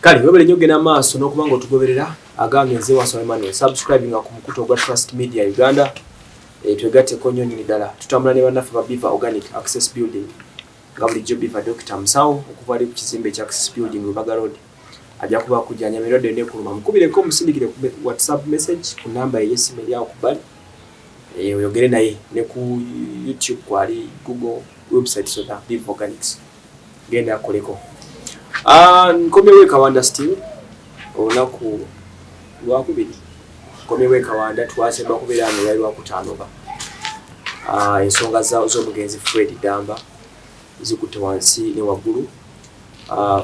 Kali webale nyoge na maaso n'okuba ng'otugoberera agange nze Waswa Emmanuel subscribing ku mukuto gwa Trust Media Uganda twegatteko nnyo nnyini ddala tutambula ne bannaffe ba Beaver Organic Access Building nga bulijjo Beaver Dr. Musawo okuva ali ku kizimbe ekya Access Building Rubaga Road ajja kuba kujjanya mirwadde n'ekuluma mukubireko musindikire ku WhatsApp message ku namba y'essimu eri awo ku bbali oyogere naye ne ku YouTube kwali Google website sota Beaver Organics genda akoleko. Nkomyewo Kawanda still olunaku lwakubiri nkomyewo Kawanda twasemba kubeera ano lwali lwakutaano ba ensonga z'omugenzi Fred Damba zikutte wansi ne waggulu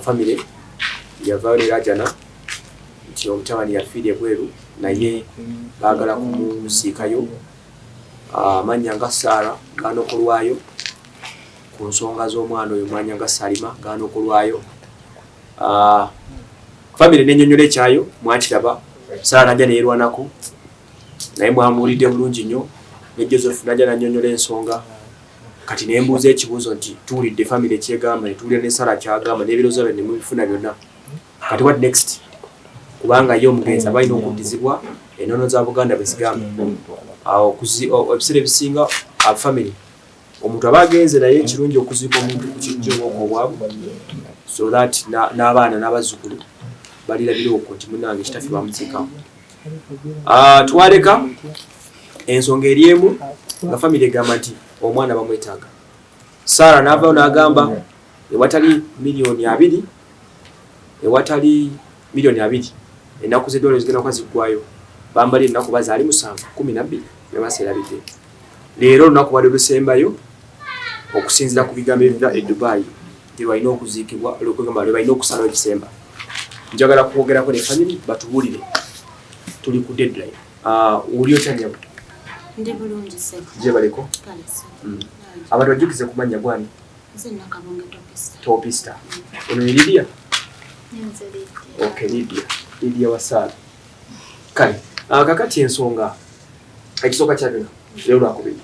family yavaayo ne rajana nti omutabani yafiirye bweru naye baagala kumusiikayo amannya nga Saara gaanokolwayo ku nsonga z'omwana oyo mwanya nga Salima gaanokolwayo family n'ennyonnyola ekyayo mwakiraba Saara najja neerwanako naye mwamuwulidde bulungi nnyo ne Joseph najja nannyonnyola ensonga kati ne mbuuza ekibuuzo nti tuwulidde family ekyegamba ne tuwulira ne Saara kyagamba n'ebirowoozo bye ne mubifuna byonna kati what next kubanga ye omugenzi aba alina okuddizibwa ennono za Buganda bwe zigamba awo ebiseera ebisinga family omuntu aba agenze naye ekirungi okuziika omuntu ku kijjobwoko obwabwe so that n'abaana n'abazzukulu balirabira okwo nti munnange kitaffe bamuziikamu. Twaleka ensonga eri emu nga family egamba nti omwana bamwetaaga. Saara n'avaayo n'agamba ewatali miliyoni 2 ennaku z'eddwaliro zigenda kuba ziggwayo bambali ennaku bazaali 7-12 bebaseerabidde. Leero olunaku bali lusembayo okusinziira ku bigambo ebiva e Dubai nti balina okuziikibwa olw'okugamba balina okusalawo ekisemba. Njagala kwogerako ne family batubuulire tuli ku deadline. Oli otya nnyabo? Ndi bulungi ssebo. Gye baleko? Kale ssebo. Abantu bajjukize kumanya gwani? Nze Nakabonge Topista. Topista. Ono ye Lydia? Nze Lydia. Okay, Lydia wa Saara. Kale, kakati ensonga ekisooka kyabino leero lwakubiri.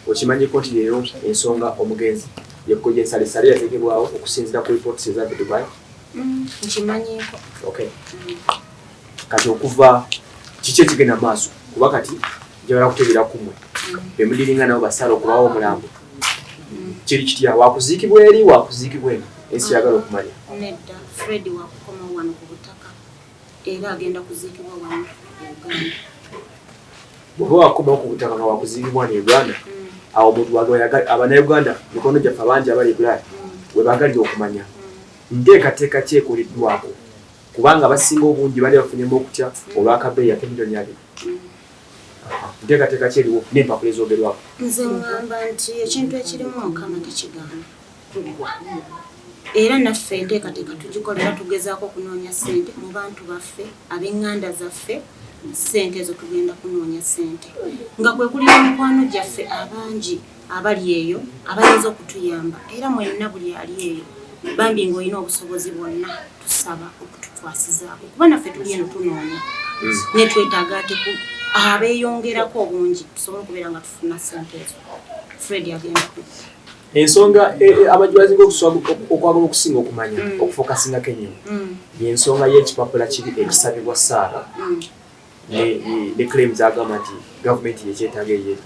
Okimanyiko nti leero ensonga omugenzi yekkoja ensalisale yateekebwawo okusinziira ku reports eza Dubai. Nkimanyiko. Okay. Kati okuva kiki ekigenda maaso kuba kati njagala kutegeera kumwe bemuliringa nabo basaala okubawo Omulambo kiri kitya wakuziikibwa eri wakuziikibwa eno ensi yagala okumanya. Nedda Fred wakukoma wano ku butaka era agenda kuziikibwa wano Uganda. Bw'oba wakomawo ku butaka nga wakuziikibwa ne Uganda awo omuntu Abannayuganda mikono gyaffe abangi abali e Bulaaya we baagalira okumanya nteekateeka ki ekoliddwako kubanga abasinga obungi bali bafunyemu okutya olw'akabeeyi ak'emiliyoni 2. Nteekateeka ki eriwo n'empapula ezoogerwako? Nze ngamba nti ekintu ekirimu Mukama tekigana kuggwa era naffe enteekateeka tugikolera tugezaako okunoonya ssente mu bantu baffe ab'eŋŋanda zaffe ssente ezo tugenda kunoonya ssente nga kwe kuli mikwano gyaffe abangi abali eyo abayinza okutuyamba era mwenna buli ali eyo bambi ng'olina obusobozi bwonna tusaba okututwasizaako kuba naffe tuli eno tunoonya ne twetaaga ate abeeyongerako obungi tusobole okubeera nga tufuna ssente ezo. Fred agenda kutta ensonga amajwazi okwagala okusinga okumanya okufokasingako ennyo y'ensonga y'ekipapula kiri ekisabibwa Saara ne claims agamba nti gavumenti yekyetaaga eri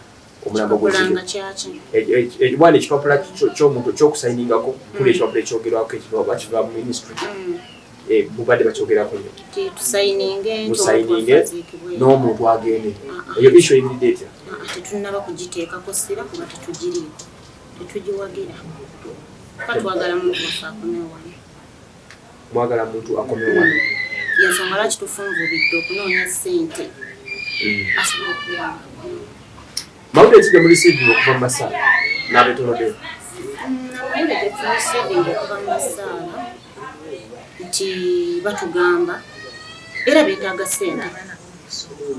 Omulambo gw'ekibwana ekipapula ky'omuntu ekyokusayiningako kuli ekipapula ekyogerwako ekiva mu ministry mubadde bakyogerako nnyo musayiningye n'omuntu agende eyo issue eyimiride etya? Tetunnaba kugiteekako sira kuba tetugiriiko tetugiwagira twagala muntu waffe akomewo wano. Mwagala muntu akomewo wano yensonga lwaki tufunvubidde okunoonya ssente asobola okuyamba. Mawulire ki ge mulisiivinga okuva mu Basaala n'abeetoloddeyo? Amawulire ge tulisiivinga okuva mu Basaala nti batugamba era beetaaga ssente.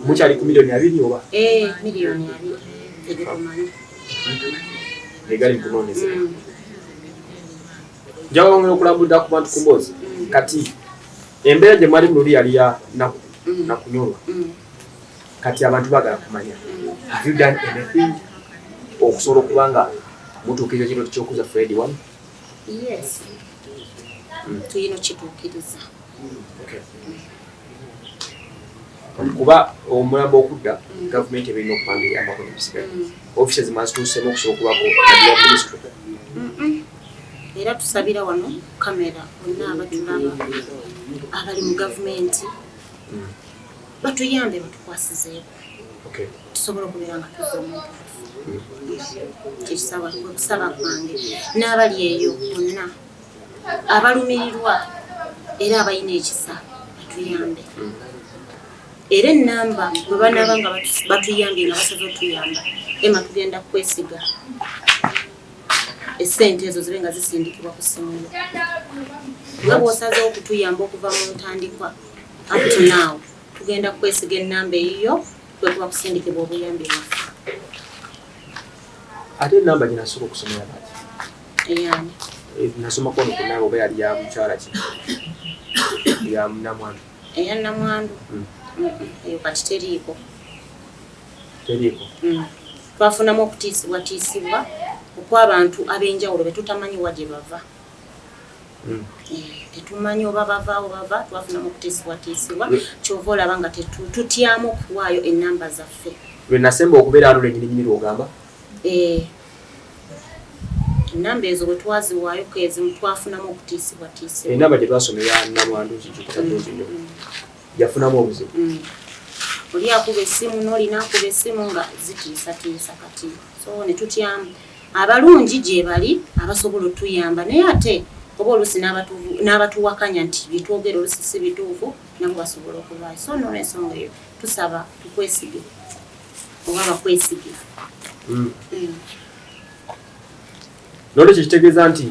Mukyali ku miliyoni 2 oba? Miliyoni 2 tegitumanyi egali mu kunoonyezebwa. Njagala kwongera okulambulira ku bantu ku mboozi kati embeera gye mwali mu luli yali ya nakunyolwa kati abantu baagala kumanya have you done anything okusobola okuba nga mutuukiriza ekintu ky'okuza Fred wano? Yes. Tuyina kituukiriza kuba omulambo okudda gavumenti ebirina okupanga eyambako nebisigaye offices mazituusemu okusobola okubako ministry era tusabira wano kamera bonna abatulaba abali mu gavumenti batuyambe batukwasizeeko tusobola okubeera nga tuzza omuntu kyekisaba kwange n'abali eyo bonna abalumirirwa era abalina ekisa batuyambe era ennamba bwe banaaba nga batuyambye nga basaze otuyamba ema tugenda kwesiga essente ezo zibe nga zisindikibwa ku ssimu yo nga bw'osazeewo okutuyamba okuva mu ntandikwa up to now tugenda kwesiga ennamba eyiyo kwekuba kusindikibwa obuyambi bwaffe ate ennamba gye nasooka okusomera bati eyani nasoma kono ku namba oba yali ya mukyala ki ya namwandu eya namwandu eyo kati teriiko twafunamu okutiisibwatiisibwa okw'abantu ab'enjawulo be tutamanyi wa gye bava tetumanyi oba bava twafunamu okutiisibwatiisibwa kyova olaba nga tutyamu okuwaayo ennamba zaffe lwe nasemba okubeera alo lenyininyini ogamba ennamba ezo bwe twaziwaayo kezimu twafunamu okutiisibwatiisibwa ennamba gye twasomera namwandu kikikutatunzi nnyo yafunamu obuzibu oli akuba essimu n'olina akuba essimu nga zitiisatiisa kati so ne tutyamu abalungi gye bali abasobola otuyamba naye ate oba oluusi n'abatuwakanya nti bitwogera oluusi si bituufu nabo basobola okubaayo so n'olwensonga eyo tusaba tukwesige oba bakwesige nolwekyo kitegeeza nti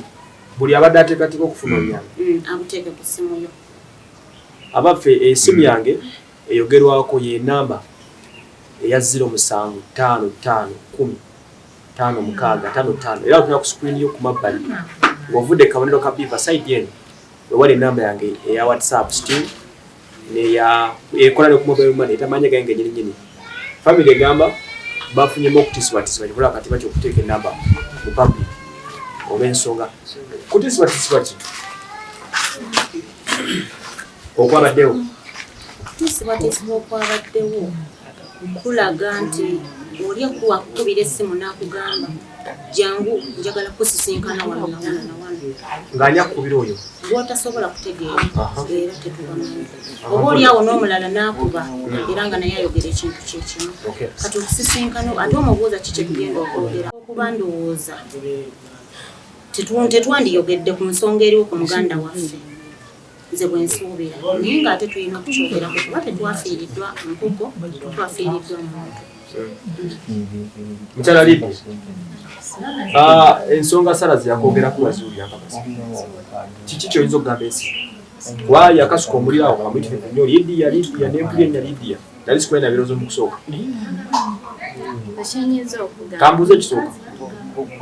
buli abadde ateekateeka okufuna obuyambi abuteeke ku ssimu yo abaffe essimu yange eyogerwako y'ennamba eya 0755105655 era otuna ku screen yo ku mabbali ng'ovudde kabonero ka biva side eno wewali ennamba yange eya whatsapp still ekola ne ku mobile money etamanya gange nyininyini family egamba bafunyemu okutisibwatisibwa kikola kati bakyo okuteeka ennamba mu public oba ensonga kutisibwatisibwa ki okwabaddewo kutisibwatisibwa okwabaddewo kulaga nti oli akukubira essimu n'akugamba jangu njagala kusisinkana wano na wano ng'ani akukubira oyo gw'otasobola kutegeera era tetubamanyi oba oli awo n'omulala n'akuba era nga naye ayogera ekintu kyekimu kati okusisinkana ate omubuuza ki kyetugenda okwogera okuba ndowooza tetwandiyogedde ku nsonga eriwo ku muganda waffe nze bwe nsuubira naye ng'ate tulina okukyogerako kuba tetwafiiriddwa nkoko tetwafiiriddwa muntu mukyala lipo ensonga sala ziyakwogeraku waziwulira nkakasa kiki kyoyinza okugamba ensi kuba yakasuka omuliro awo kamuyitirivu nnyo lidiya nempulya ennya lidiya nali sikwenda birowoozo mu kusooka kambuuza ekisooka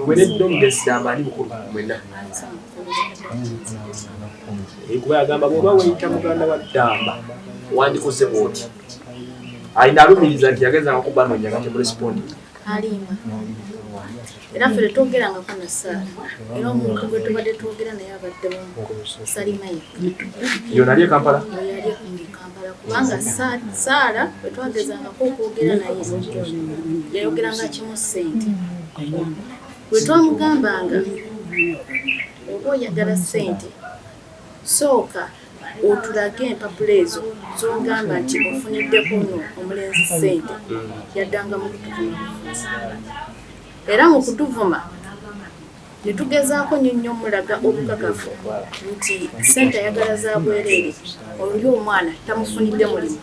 mwenedde omugenzi Damba ani mukulu mwenna kuba yagamba bw'oba weyita muganda wa Damba wandikoze bwoti alina alumiriza nti yagezanga kubanoonya nga temurespondi alima era ffe tetwogerangako na Saala era omuntu gwe tubadde twogera naye abaddemu Salima yo nali e Kampala yali e Kampala kubanga Saala bwe twagezangako okwogera naye yayogeranga kimu ssente bwe twamugambanga oba oyagala ssente sooka otulage empapula ezo z'ogamba nti ofuniddeko nno omulenzi ssente yaddanga mu kutuvuma era mu kutuvuma ne tugezaako nnyo mulaga obukakafu nti ssente ayagala za bwereere oli omwana tamufunidde mulimu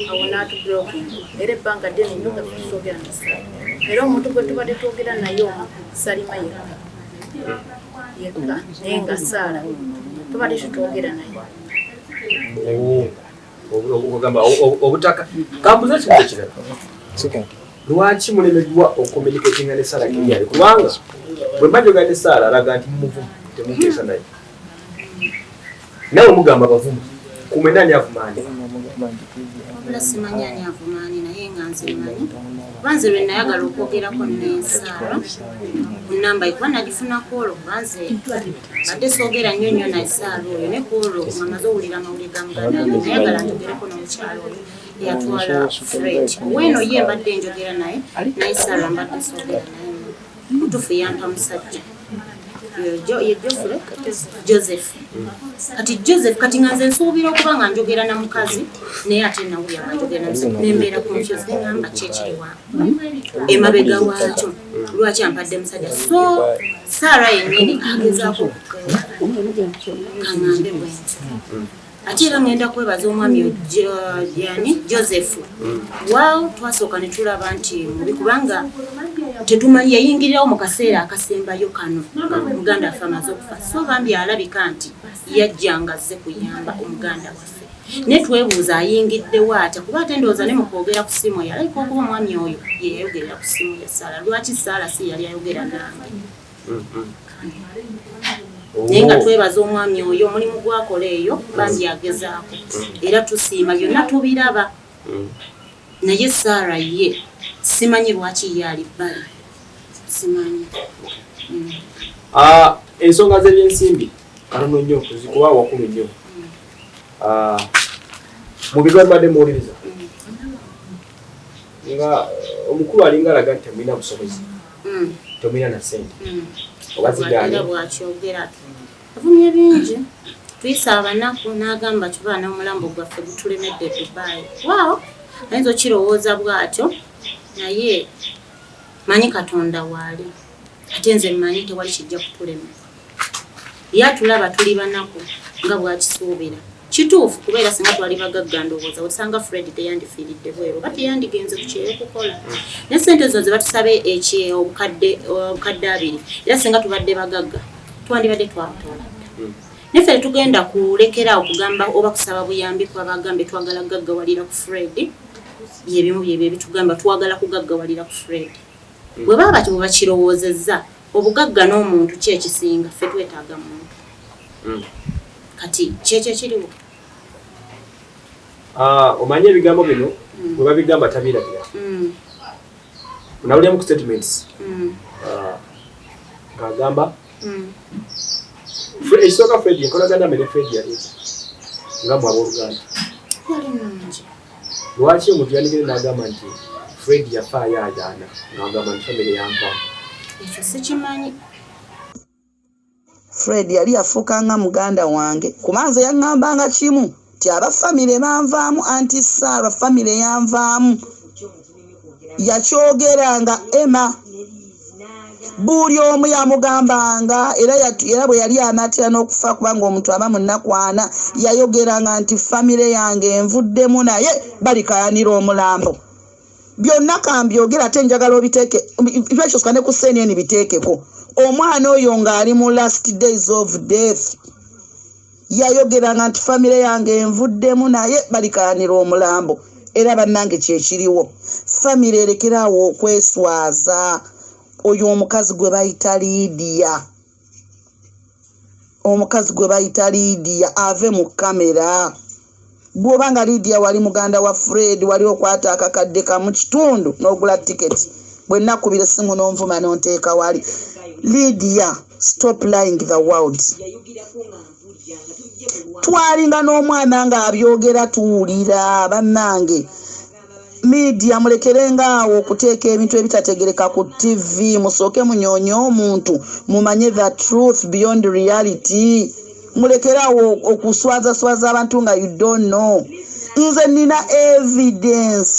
awo n'atublokinga era ebbanga ddene nnyo nga tutwogera na Saala era omuntu gwe tubadde twogera naye omu Salima yekka naye nga Saala tubadde tutwogera naye ogamba obutaka kambuza ekintu ekirala lwaki mulemeddwa okomunikatinga ne Saala kiyali kubanga bwe mba njogera ne Saala alaga nti mumuvumu temukeesa naye nawe mugamba bavumu Kumenani avumani. Wabula simanyi ani avumaani naye nga nzimanyi. Banze lwe nayagala okwogerako n'ensaala ku nnamba kuba nagifunako olwo banze badde soogera nnyo na esaala oyo ne ku olwo nga maze owulira amawulire ga muganda wange nayagala njogereko n'omukyalo oyo eyatwala Fred. Oweno ye mbadde njogera naye naye esaala mbadde soogera naye mutuufu yampa musajja. Joseph. Kati nga nze nsuubira okuba nga njogera na mukazi naye ate nawulira nga njogera nembeera confused ngamba kyekiriwa emabega waakyo lwaki ampadde musajja so Sarah yennyini agezaako kaŋŋambe bwenti ate era ngenda kwebaza omwami Joseph waawo twasooka ne tulaba nti mubi kubanga tetumanyi yayingirirawo mu kaseera akasembayo kano muganda waffe amaze okufa so bambi alabika nti yajjanga azze kuyamba omuganda waffe ne twebuuza ayingiddewo ate kuba ate ndowooza ne mu kwogera ku ssimu yalabika okuba omwami oyo ye yayogerera ku ssimu ya Saala lwaki Saala si yali ayogera nange naye nga twebaza omwami oyo omulimu gwakola eyo bambi agezaako era tusiima byonna tubiraba naye Saala ye simanyi lwaki yali bbali simanyi. Ensonga z'ebyensimbi katono nnyo zikuba wakulu nnyo mu bigo mbadde muwuliriza nga omukulu alinga alaga nti temulina busobozi temulina na ssente oba zigaana bwakyogera avumye bingi tuyise abanaku n'agamba kibaana omulambo gwaffe gutulemedde Dubai waawo ayinza okirowooza bw'atyo naye manyi Katonda waali ate nze manyi tewali kijja kutulema yatulaba tuli banaku nga bwakisuubira kituufu kubeera singa twali bagagga ndowooza osanga Fred teyandifiiridde bweru oba teyandigenze ku kyero kukola ne ssente zo ze batusabe obukadde 2 era singa tubadde bagagga twandibadde twatoola neffe tugenda kulekera okugamba oba kusaba buyambi kwa bagambe twagala gaggawalira ku Fred yebimu byebyo bitugamba twagala kugaggawalira ku Fred bwe baba bakirowoozezza obugagga n'omuntu kyekisinga ffe twetaaga muntu kati kyekyo kiriwo omanye ebigambo bino bwe babigamba tabirabira nawulira mu statements ng'agamba ekisooka Fred enkolagana amene Fred yaleeta nga mu abooluganda yali nungi lwaki omuntu yandigere n'agamba nti Fred yafaayo agaana n'agamba nti famire yanvaamu ekyo sikimanyi Fred yali yafuukanga muganda wange kubanze yaŋŋambanga kimu ti aba famire banvaamu anti Sarah famire yanvaamu yakyogeranga Emma buli omu yamugambanga era bwe yali anaatera n'okufa kubanga omuntu aba munnakwana yayogeranga nti famire yange envuddemu naye balikayanira omulambo byonna kambyogera ate njagala obiteeke ekyo sikane ku CNN biteekeko omwana oyo ng'ali mu last days of death yayogeranga nti famire yange envuddemu naye balikayanira omulambo era bannange kyekiriwo famire erekeraawo okweswaza oyo omukazi gwe bayita Lydia ave mu kamera bw'obanga Lydia wali muganda wa Fred wali okwata akakadde kamu kitundu n'ogula tiketi bwe nakubira essimu n'onvuma n'onteeka wali Lydia stop lying the world twalinga n'omwana ng'abyogera tuwulira bannange media mulekerengaawo okuteeka ebintu ebitategereka ku TV musooke munyoonye omuntu mumanye the truth beyond reality mulekeraawo okuswazaswaza abantu nga you don't know nze nina evidence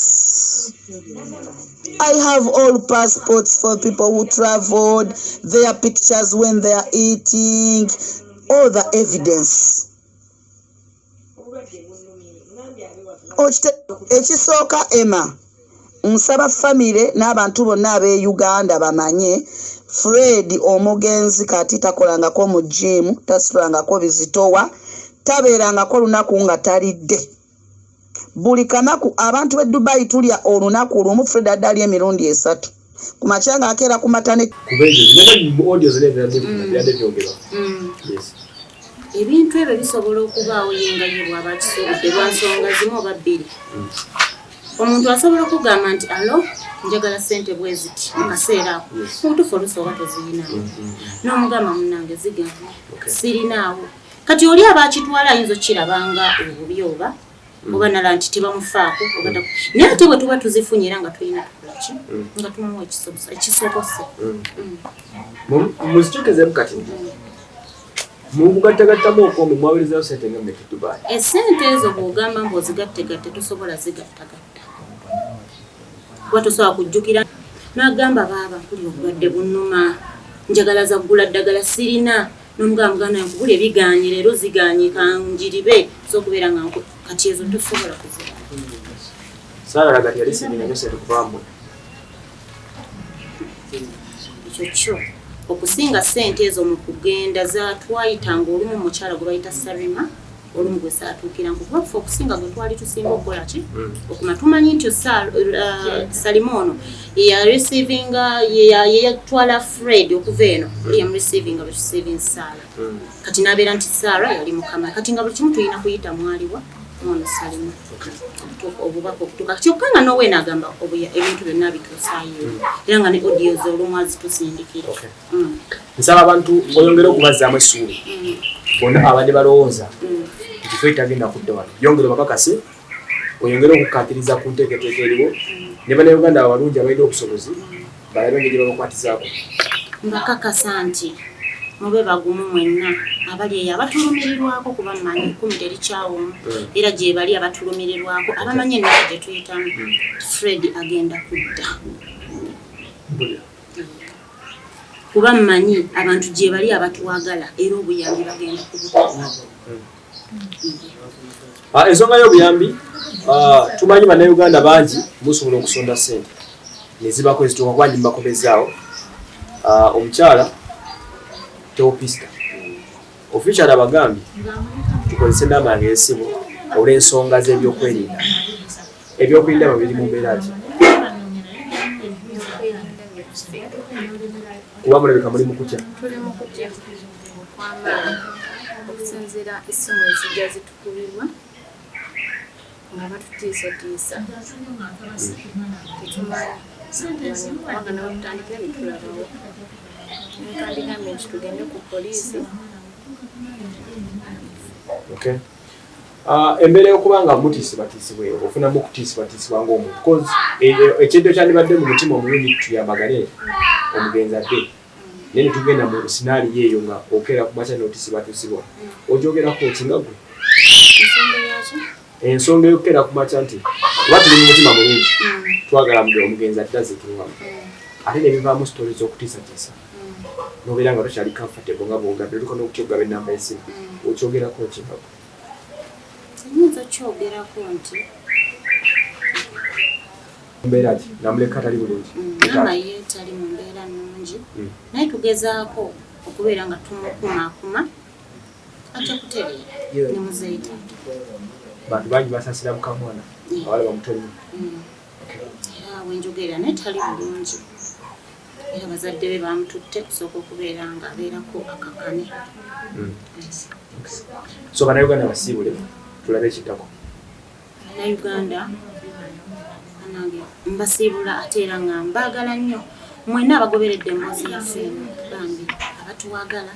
I have all passports for people who traveled, their pictures when they are eating, all the evidence. Ekisooka Emma nsaba famire n'abantu bonna ab'e Uganda bamanye Fred omugenzi kati takolangako mu gym tasitulangako bizitowa tabeerangako lunaku nga talidde buli kanaku abantu b'e Dubai tulya olunaku lumu Fred addali emirundi 3 ku makyanga akeera ku matane kubeje nebe mu audio zile byadde byongerwa yes ebintu ebyo bisobola okubaawo yenga bw'aba kisobodde lwa nsonga zimu oba bbiri. Omuntu asobola okugamba nti alo njagala ssente bwe ziti mu kaseera ako mutuufu oluusi oba tozirinawo n'omugamba munnange zigamba sirinaawo kati oli aba akitwala ayinza okkirabanga obubi oba nala nti tebamufaako naye ate bwe tuba tuzifunye era nga tulina tukolaki nga tumuwa ekisobose. Muzikyukezemu kati mukugattagattamu okwombi mwaweerezayo ssente nga mmeka Dubai. Essente ezo bw'ogamba mbw'ozigattegatte tosobola zigattagatta kuba tosobola kujjukira n'agamba baaba mpuli obulwadde bunnuma njagala za ggula ddagala sirina n'omugamba muganda wange nkugula ebiganye leero ziganye kanjiribe z'okubeera nga kati ezo tosobola kuzira. Saara lagati yali sirina nyo ssente kubamwe ekyo kyo okusinga ssente ezo mu kugenda zatwayitanga olumu omukyala gwe bayita Sarima olumu gwe saatuukira nkukuba ffe okusinga gwe twali tusinga okukola ki okuma tumanyi nti Salima ono yeyatwala Fred okuva eno yamureceivinga betuserving Saara kati n'abeera nti Saara yali mukama kati nga buli kimu tulina kuyita mwaliwa ono Salima obubaka okutuuka kyokka nga nowe n'agamba ebintu byonna bituusaayo era nga ne audio ze olumu azitusindikira. Nsaba abantu oyongere okubazzaamu essuubi bonna abadde balowooza ekifo ekitagenda kudda wano yongere bakakase oyongere okukkaatiriza ku nteeketeeka eriwo ne bannayuganda abalungi abalina obusobozi balabe engeri gye babakwatizaako. Mbakakasa nti mube bagumu mwenna abali eyo abatulumirirwako kuba mmanyi 10 terikyawomu era gye bali abatulumirirwako abamanyi ennaka gye tuyitamu Fred agenda kudda kuba mmanyi abantu gye bali abatuwagala era obuyambi bagenda kubutwala. Ensonga y'obuyambi tumanyi bannayuganda bangi musobola okusonda ssente ne zibako ezituuka kuba mbakobezaawo omukyala Teopista official abagambye tukozese namba yange y'essimu olw'ensonga z'ebyokwerinda. Ebyokwerinda babiri mu mbeera ki kuba mulabika muli mu kutya tuli mu kutya kw'amaanyi okusinziira essimu ezijja zitukubirwa nga batutiisatiisa tetumanyi kubanga nabo tutandikira bitulabawo kandigambye nti tugende ku poliisi. Embeera y'okubanga mutiisibatiisibwe ofunamu okutiisibatiisibwa ng'omuntu because ekintu kyandibadde mu mutima omulungi tuyambagane omugenzi adde naye ne tugenda mu sinaali eyo nga okeera ku makya n'otiisibatiisibwa ogyogerako kinga gwe ensonga ey'okukeera ku makya nti oba tuli mu mutima mulungi twagala omugenzi adde azikirwamu ate ne bivaamu sitori z'okutiisatiisa n'obeera nga tokyali comfortable nga bw'ogambye oliko n'okutya okugaba ennamba y'essimu okyogerako kinga gwe nyinza kyogerako nti mbeera ki namuleka tali bulungi mama ye tali mu mbeera nnungi naye tugezaako okubeera nga tumukumaakuma ate kutereera ne muzeita bantu bangi basasira mukamwana abala bamutolimu era wenjogerera naye tali bulungi era bazadde be bamututte kusooka okubeera nga abeerako akakane. So bannayuganda basiibule tulabe ekittako. Bannayuganda nange mbasiibula ate era nga mbaagala nnyo mwenna abagoberedde emboozi yaffe bambi abatuwagala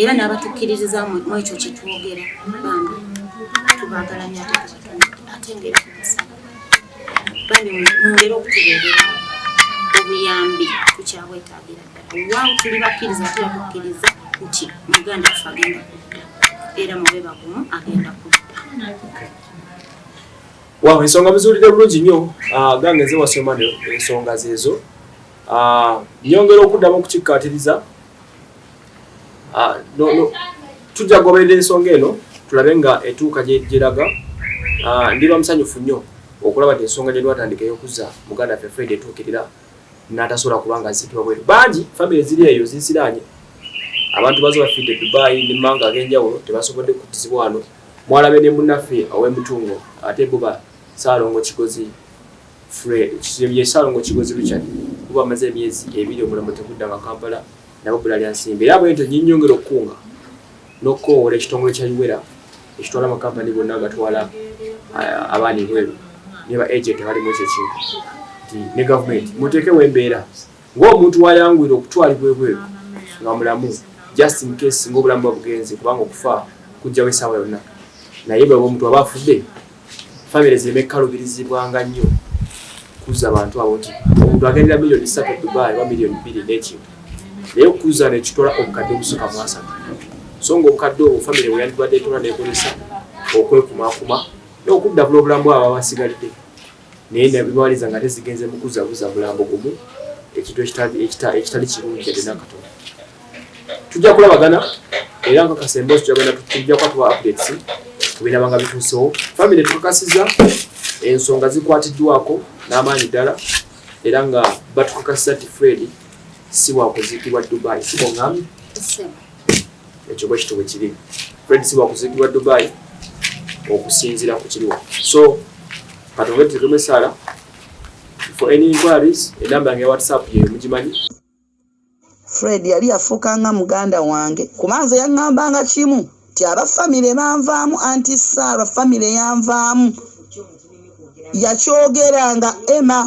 era n'abatukkiririza mu ekyo kye twogera bambi tubaagala nnyo ate ngera kumusaba bambi mwongere okutubeerera obuyambi tukyabwetaagira ddala waawe tuli bakkiriza ate batukkiriza nti muganda waffe agenda kudda era mube bagumu agenda kudda. Wow, ensonga muzuulidde bulungi nnyo gange nze wasoma ensonga zeezo nyongera okuddamu okukikkaatiriza tujja kugoberera ensonga eno tulabe nga etuuka gyeraga ndiba musanyufu nnyo okulaba nti ensonga gye twatandika ey'okuza muganda waffe Fred etuukirira n'atasobola kubanga azikibwa bweru bangi famire ziri eyo zisiraanye abantu bazo bafidde Dubai ne manga ag'enjawulo tebasobodde kuttizibwa wano mwalabe ne munnaffe ow'emitungo ate buba Saalongo Kigozi Fred ye Saalongo Kigozi Richard kuba amaze emyezi 2 Omulambo tekudda nga Kampala nabo bulali ansimbe era bwento nyinyongera okukunga n'okukoola ekitongole kya Yuwera ekitwala amakampani gonna agatwala abaana ebweru ne ba agent balimu ekyo ekintu ne gavumenti muteekewo embeera ng'omuntu wayangwira okutwalibwa ebweru nga mulamu just in case ng'obulamu babugenze kubanga okufa kujjawo essaawa yonna naye bwe omuntu aba afudde famire zireme kalubirizibwanga nnyo kuza abantu abo nti omuntu agendera miliyoni 3 Dubai oba miliyoni 2 n'ekintu naye okuza nekitwala obukadde obusooka mu 3 so ng'obukadde obwo famire bwe yandibadde etwala n'ekozesa okwekumakuma n'okuddabula obulamu bwabo abasigalidde naye nabibawaliza nga tezigenze mu kuzabuza bulambo gumu ekintu ekitali kirungi ate n'akatono tujja kulabagana era nga kasembo tujja kwatuwa updates kubinabanga bituusewo famire tukakasiza ensonga zikwatiddwako n'amaanyi ddala era nga batukakasiza ti Fred si wakuziikibwa Dubai si bw'oŋŋambye ekyo bwe kito bwe kiri Fred si wakuziikibwa Dubai okusinziira ku kiriwo so katonda tutumesaala for any inquiries enamba yange ya WhatsApp ye mugimanyi Fred yali afuukanga muganda wange kumanze yaŋŋambanga kimu ti abafamire banvaamu anti Sarah famire yanvaamu yakyogeranga Emma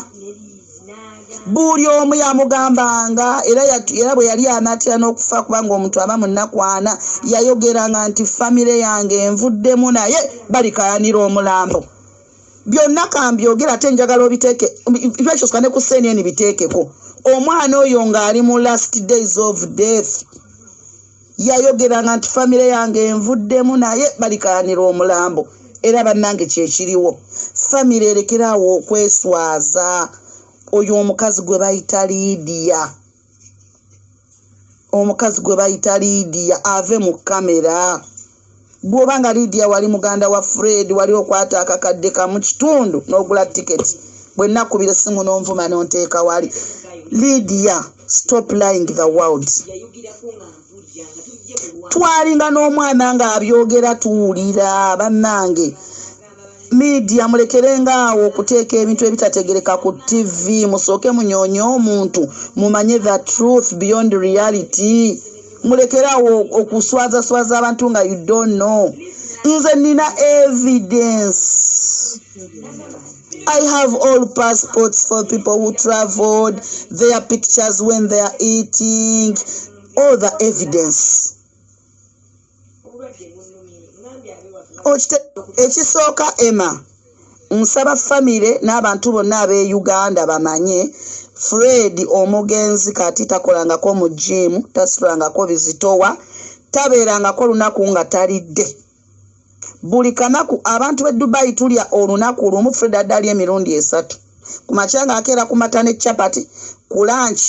buli omu yamugambanga era bwe yali anaatira n'okufa kubanga omuntu aba munnakwana yayogeranga nti famire yange envuddemu naye balikayanira Omulambo byonna kambyogera ate njagala obiteeke ekyo soka ne ku CNN biteekeko omwana oyo ng'ali mu last days of death yayogeranga nti famire yange envuddemu naye balikayanira Omulambo era bannange kyekiriwo famire erekeraawo okweswaza oyo omukazi gwe bayita Lydia ave mu kamera bw'obanga Lydia wali muganda wa Fred wali okwata akakadde kamu kitundu n'ogula tiketi bwe nakubira essimu n'onvuma n'onteeka wali Lydia stop lying the world twalinga n'omwana ng'abyogera tuwulira bannange media mulekerenga awo okuteeka ebintu ebitategereka ku TV musooke munyonye omuntu mumanye the truth beyond reality mulekerawo okuswaza abantu nga you don't know nze nina evidence I have all passports for people who traveled their pictures when they are eating all the evidence ekisooka Emma nsaba famire n'abantu bonna ab'e Uganda bamanye Fred omugenzi kati takolangako mu gym tasulangako bizitowa tabeerangako lunaku nga talidde buli kanaku abantu b'e Dubai tulya olunaku lumu Fred addali emirundi 3 ku makya ng'akeera ku mata ne chapati ku lunch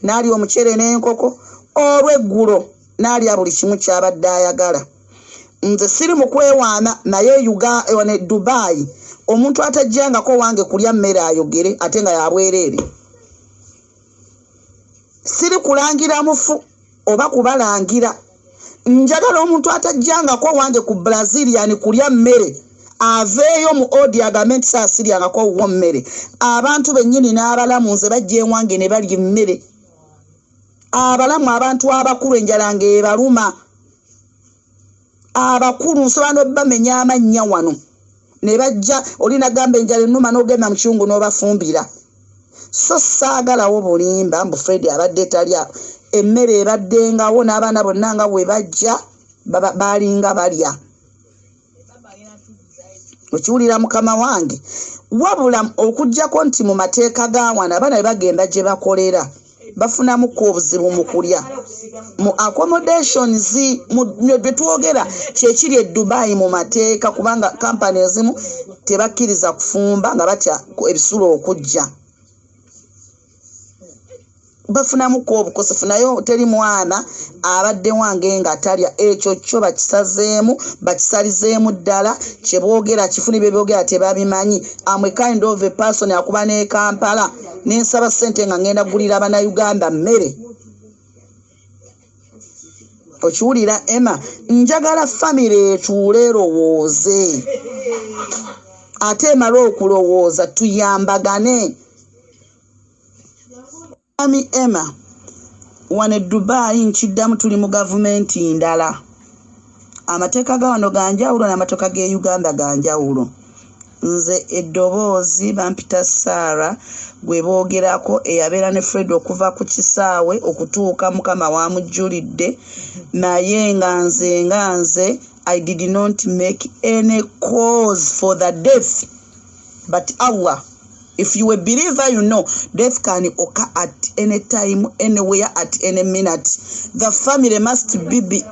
n'alya omuceere n'enkoko olw'eggulo n'alya buli kimu ky'abadde ayagala nze siri mu kwewaana naye ne Dubai omuntu atajjangako wange kulya mmere ayogere ate nga yabwereere siri kulangira mufu oba kubalangira njagala omuntu atajjangako wange ku Brazilian kulya mmere aveeyo mu odi agament saasiryangako wo mmere abantu bennyini n'abalamu nze bajja ewange ne balya emmere abalamu abantu abakulu enjala ng'ebaluma abakulu nsobola n'obamenya amannya wano ne bajja olinagamba enjala ennuma n'ogenda mu kiyungu n'obafumbira so saagalawo bulimba mbu Fred abadde talya emmere ebaddengawo n'abaana bonna nga bwe bajja balinga balya okiwulira mukama wange wabula okuggyako nti mu mateeka ga wano abaana bwe bagenda gye bakolera bafunamuko obuzibu mu kulya mu accommodations bye twogera kyekiri e Dubai mu mateeka kubanga kampani ezimu tebakkiriza kufumba nga batya ebisulo okujja bafunamuko obukosefu naye teri mwana abadde wange nga talya ekyo kyo bakisalizeemu ddala kye boogera kifuni bye boogera tebabimanyi amwe kind of a person akuba ne Kampala n'ensaba ssente nga ngenda gulira abana Uganda mmere okiwulira Emma njagala famire etuule erowooze ate emala okulowooza tuyambagane Emma wane Dubai nkiddamu tuli mu gavumenti ndala amateeka ga wano ga njawulo n'amateeka g'e Uganda ga njawulo. Nze eddoboozi bampita Sarah gwe boogerako eyabeera ne Fred okuva ku kisaawe okutuuka Mukama wamujjulidde naye nga nze I did not make any cause for the death, but Allah, if you a believer, you know death can occur at any time, anywhere, at any minute. The family must be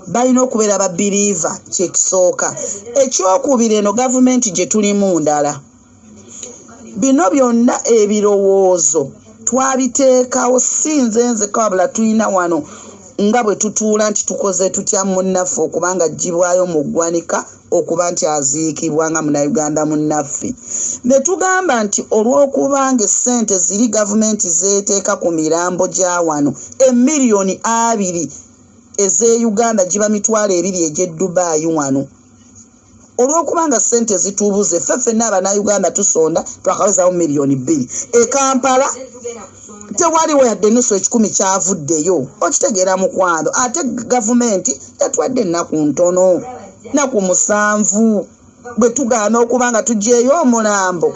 balina okubeera ba believer kyekisooka. Ekyokubiri eno gavumenti gye tulimu ndala. Bino byonna ebirowoozo twabiteekawo si nze kabula tulina wano nga bwe tutuula nti tukoze tutya munnaffe okubanga ajjibwayo mu ggwanika okuba nti aziikibwa nga Munnayuganda munnaffe. Ne tugamba nti olw'okubanga ssente ziri gavumenti zeeteeka ku mirambo gya wano emiliyoni 2 ez'e Uganda giba mitwalo 2 egy'e Dubai wano. Olw'okubanga ssente zitubuze ffenna Abannayuganda tusonda twakawezawo miliyoni 2. E Kampala tewaliwo yadde nusu 10 kyavuddeyo. Okitegeera mukwano ate gavumenti yatwadde ennaku ntono naku 7 bwe tugaana okubanga tugyeyo omulambo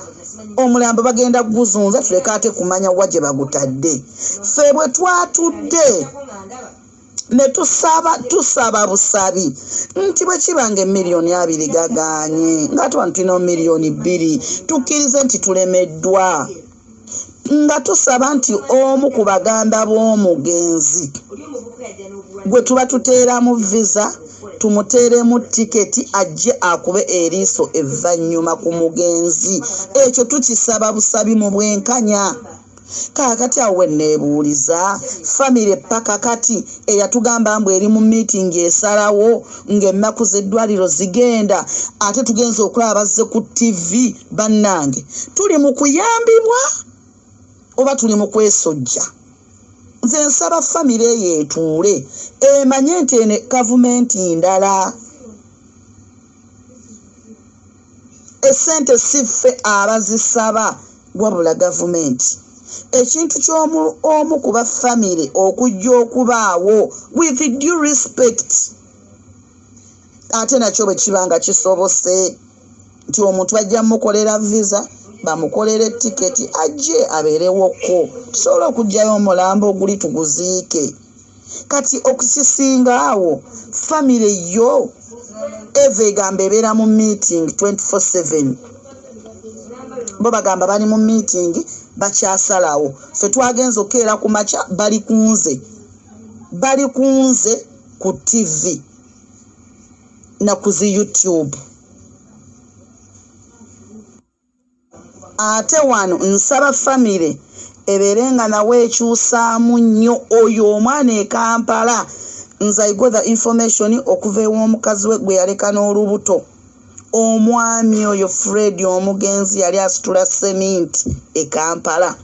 bagenda kuguzunza tuleka ate kumanya wa gye bagutadde. Ffe bwe twatudde ne tusaba busabi nti bwe kibanga emiliyoni 2 gaganye nga tulina miliyoni 2 tukkirize nti tulemeddwa nga tusaba nti omu ku baganda b'omugenzi gwe tuba tuteeramu visa tumuteeremu tiketi ajje akube eriiso evvannyuma ku mugenzi. Ekyo tukisaba busabi mu bwenkanya. Kaakati awo wenneebuuliza famire paka kati eyatugamba mbu eri mu meeting esalawo ng'ennaku z'eddwaliro zigenda ate tugenza okulaba bazze ku TV bannange tuli mu kuyambibwa oba tuli mu kwesojja. Nze nsaba famire yeetuule emanye nti ene gavumenti ndala. Essente siffe abazisaba wabula gavumenti. Ekintu ky'omu kuba family okujja okubaawo with due respect. Ate nakyo bwe kibanga kisobose nti omuntu bajja mukolera visa bamukolere tiketi ajje abeerewoko tusobola okujjayo omulambo oguli tuguziike. Kati okukisinga awo family yo eva egamba ebeera mu meeting 24/7 bo bagamba bali mu meeting bakyasalawo. Ffe twagenza okukeera ku makya bali kunze ku TV na ku zi YouTube. Ate wano nsaba family ebeerenga nawe ekyusaamu nnyo oyo omwana e Kampala. Nze I got the information okuva ew'omukazi we gwe yaleka n'olubuto. Omwami oyo Fred omugenzi yali asitula sementi e Kampala.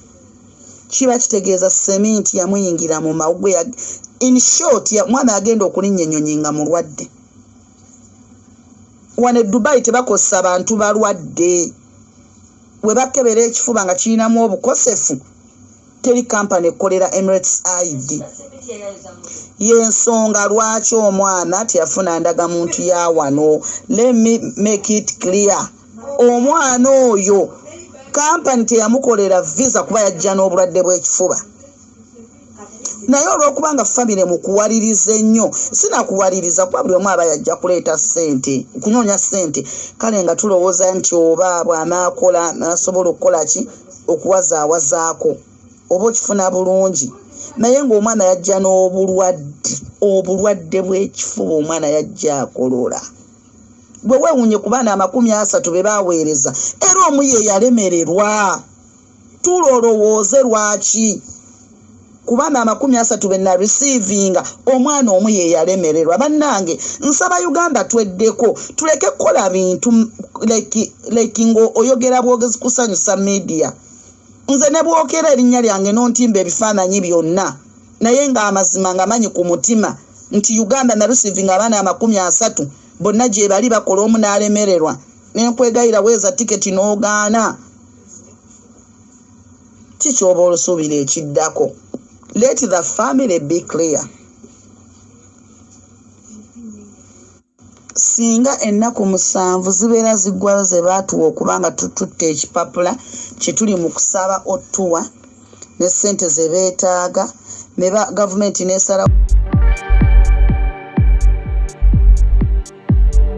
Kiba kitegeeza sementi yamuyingira mu mawugwe. In short mwana agenda okulinnya ennyonyi nga mulwadde. Wano e Dubai tebakozesa abantu balwadde. We bakebera ekifuba nga kirinamu obukosefu teri kampani ekolera Emirates ID. Yensonga lwaki omwana teyafuna ndagamuntu ya wano. Let me make it clear. Omwana oyo kampani teyamukolera visa kuba yajja n'obulwadde bw'ekifuba. Naye olw'okubanga family mukuwaliriza ennyo sinakuwaliriza kuba buli omu aba yajja kuleeta ssente kunoonya ssente kale nga tulowooza nti oba bw'anaakola nasobola okukola ki okuwazaawazaako oba okifuna bulungi. Naye ng'omwana yajja n'obulwadde bw'ekifuba omwana yajja akolola. Bwe weewunye ku baana 30 be baaweereza era omu ye yalemererwa. Tulolowooze lwaki ku baana 30 be na receivinga omwana omu ye yalemererwa. Bannange nsaba Uganda tweddeko tuleke kukola bintu like ngo oyogera bwogezi kusanyusa media. Nze ne bwokera erinnya lyange n'ontimba ebifaananyi byonna naye nga amazima nga manyi ku mutima nti Uganda na receivinga abaana 30 bonna gye bali bakola omu n'alemererwa n'enkwegayira weeza tiketi n'ogaana. Kikyoba olusuubira ekiddako. Let the family be clear. singa ennaku 7 zibeera ziggwayo ze baatuwa okubanga tututte ekipapula kye tuli mu kusaba otuwa ne ssente ze beetaaga ne gavumenti n'esala